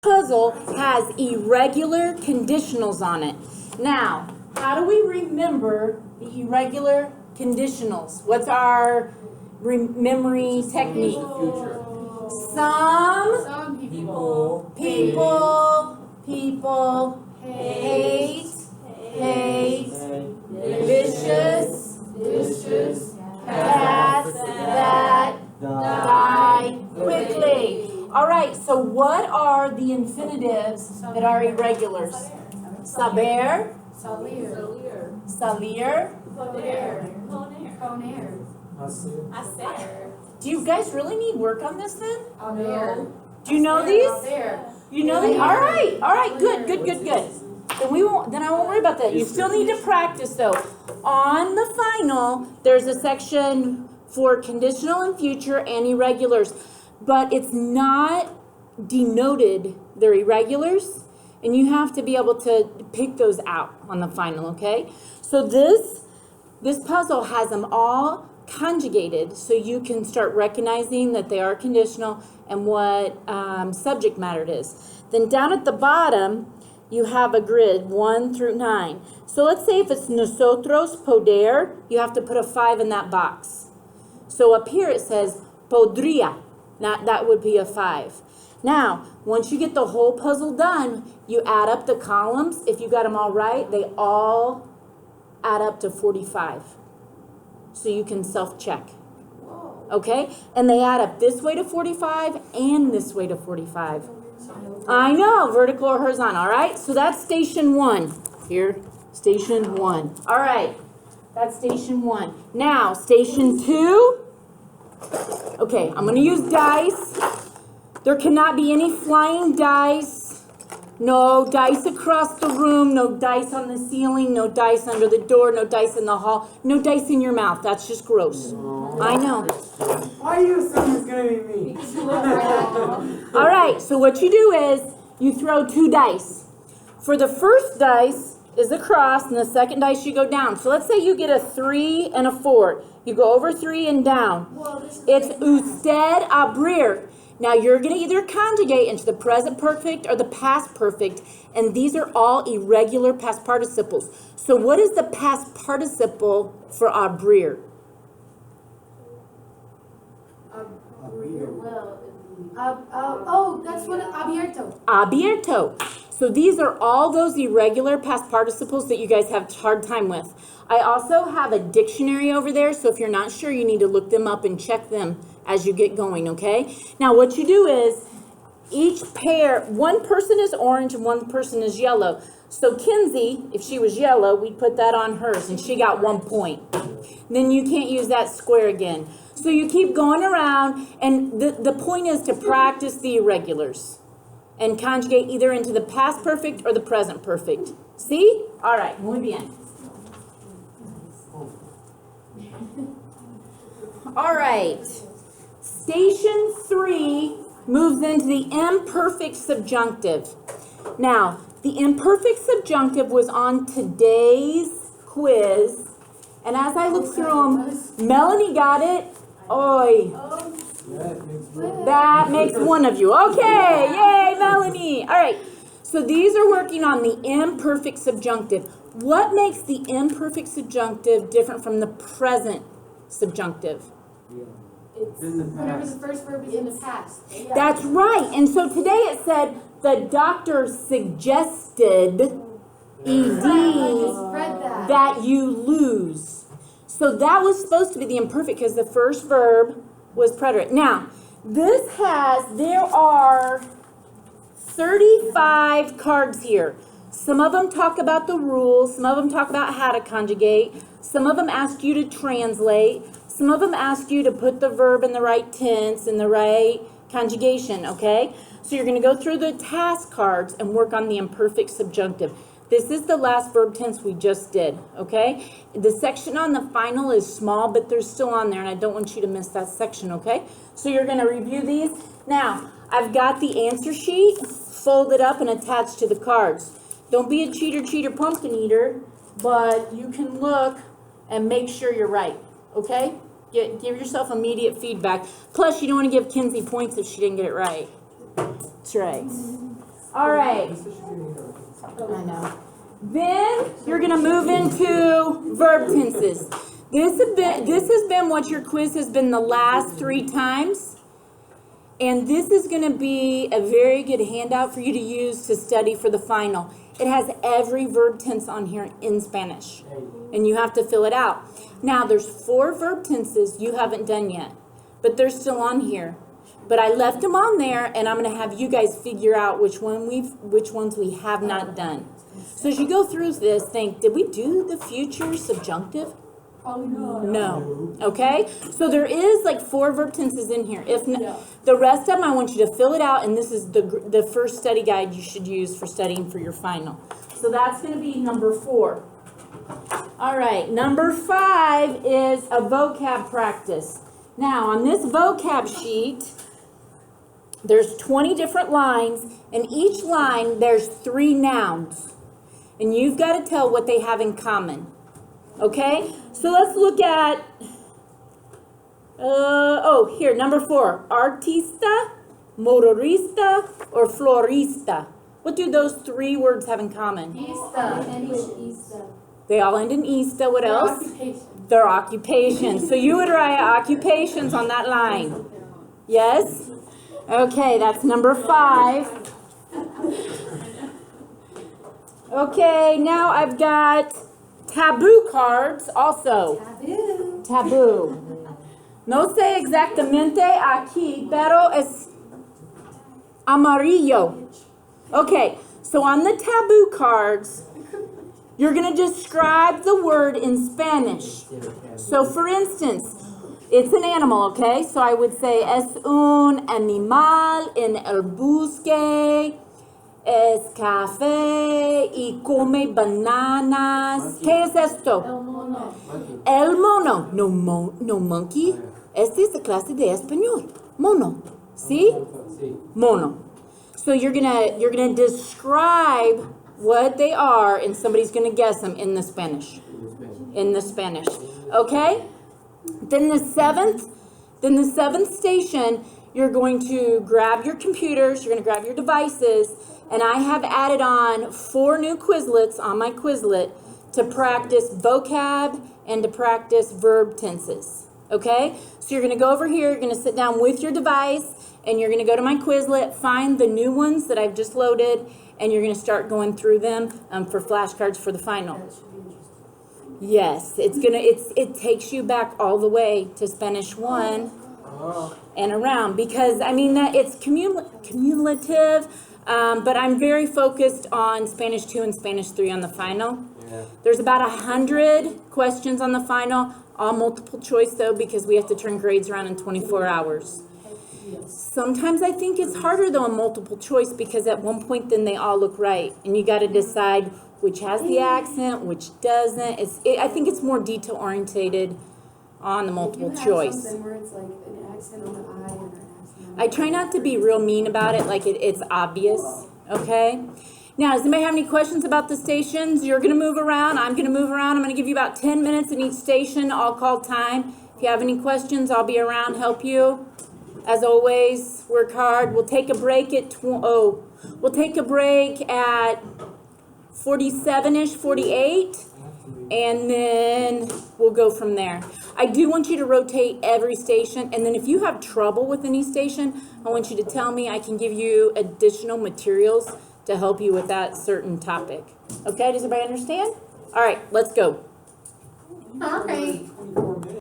puzzle has irregular conditionals on it. Now, how do we remember the irregular conditionals? What's our memory technique? Some people hate, vicious cats that die quickly. All right, so what are the infinitives that are irregulars? Saber, salir, do you guys really need work on this then? Do you know these? You know these? All right, good. Then I won't worry about that. You still need to practice though. On the final, there's a section for conditional and future and irregulars, but it's not denoted they're irregulars, and you have to be able to pick those out on the final, okay? So this puzzle has them all conjugated, so you can start recognizing that they are conditional and what subject matter it is. Then down at the bottom, you have a grid 1 through 9. So let's say if it's nosotros poder, you have to put a 5 in that box. So up here it says podría, that would be a 5. Now, once you get the whole puzzle done, you add up the columns. If you got them all right, they all add up to 45. So you can self-check. Okay? And they add up this way to 45 and this way to 45. I know, vertical or horizontal. All right? So that's station 1. Here, station 1. All right. That's station 1. Now, station 2. Okay, I'm going to use dice. There cannot be any flying dice. No dice across the room. No dice on the ceiling. No dice under the door. No dice in the hall. No dice in your mouth. That's just gross. I know. Why are you assuming it's going to be me? All right, so what you do is you throw 2 dice. For the first dice is the cross, and the second dice you go down. So let's say you get a 3 and a 4. You go over 3 and down. It's usted abrir. Now you're going to either conjugate into the present perfect or the past perfect, and these are all irregular past participles. So what is the past participle for abrir? That's what abierto. Abierto. So these are all those irregular past participles that you guys have a hard time with. I also have a dictionary over there, so if you're not sure, you need to look them up and check them as you get going, okay? Now what you do is, each pair, one person is orange and one person is yellow. So Kinsey, if she was yellow, we'd put that on hers, and she got 1 point. Then you can't use that square again. So you keep going around, and the point is to practice the irregulars and conjugate either into the past perfect or the present perfect. See? All right, muy bien. All right. Station 3 moves into the imperfect subjunctive. Now, the imperfect subjunctive was on today's quiz, and as I look through them, Melanie got it. Oi. That makes one of you. Okay, yay, Melanie. All right, so these are working on the imperfect subjunctive. What makes the imperfect subjunctive different from the present subjunctive? Whenever the first verb is in the past. That's right. And so today it said the doctor suggested that you lose. So that was supposed to be the imperfect because the first verb was preterite. Now, there are 35 cards here. Some of them talk about the rules. Some of them talk about how to conjugate. Some of them ask you to translate. Some of them ask you to put the verb in the right tense, in the right conjugation, okay? So you're going to go through the task cards and work on the imperfect subjunctive. This is the last verb tense we just did, okay? The section on the final is small, but they're still on there, and I don't want you to miss that section, okay? So you're going to review these. Now, I've got the answer sheet folded up and attached to the cards. Don't be a cheater, pumpkin eater, but you can look and make sure you're right, okay? Give yourself immediate feedback. Plus, you don't want to give Kinsey points if she didn't get it right. That's right. All right. I know. Then you're gonna move into verb tenses. This has been what your quiz has been the last 3 times. And this is gonna be a very good handout for you to use to study for the final. It has every verb tense on here in Spanish. And you have to fill it out. Now there's 4 verb tenses you haven't done yet, but they're still on here. But I left them on there, and I'm gonna have you guys figure out which ones we have not done. So as you go through this, think, did we do the future subjunctive? No. Okay? So there is like 4 verb tenses in here. If not, the rest of them, I want you to fill it out, and this is the first study guide you should use for studying for your final. So that's going to be number 4. All right, number 5 is a vocab practice. Now, on this vocab sheet, there's 20 different lines, and each line, there's 3 nouns. And you've got to tell what they have in common. Okay? So let's look at, here, number 4. Artista, motorista, or florista. What do those 3 words have in common? Ista. They all end in ista. What else? Occupation. Their occupation. So you would write occupations on that line. Yes? Okay, that's number 5. Okay, now I've got taboo cards also. Taboo. No sé exactamente aquí, pero es amarillo. Okay, so on the taboo cards, you're going to describe the word in Spanish. So for instance, it's an animal, okay? So I would say, es un animal en el bosque, es café y come bananas. ¿Qué es esto? El mono. El mono. No monkey. Esta es la clase de español. Mono. ¿Sí? Mono. So you're gonna describe what they are, and somebody's gonna guess them in the Spanish. In the Spanish. Okay? Then the seventh station, you're going to grab your computers, you're going to grab your devices, and I have added on 4 new Quizlets on my Quizlet to practice vocab and to practice verb tenses. Okay? So you're going to go over here, you're going to sit down with your device, and you're going to go to my Quizlet, find the new ones that I've just loaded, and you're going to start going through them for flashcards for the final. Yes, it takes you back all the way to Spanish 1 and around, because I mean that it's cumulative, but I'm very focused on Spanish 2 and Spanish 3 on the final. Yeah. There's about 100 questions on the final, all multiple choice though, because we have to turn grades around in 24 hours. Sometimes I think it's harder though in multiple choice, because at one point then they all look right, and you got to decide which has the accent, which doesn't. I think it's more detail orientated on the multiple choice. Something where it's like an accent on the I and an accent on the I try not to be real mean about it, like it's obvious, okay? Now, does anybody have any questions about the stations? You're gonna move around, I'm gonna move around. I'm gonna give you about 10 minutes in each station, I'll call time. If you have any questions, I'll be around, help you. As always, work hard. We'll take a break at 47-ish, 48, and then we'll go from there. I do want you to rotate every station, and then if you have trouble with any station, I want you to tell me. I can give you additional materials to help you with that certain topic. Okay, does everybody understand? All right, let's go. All right.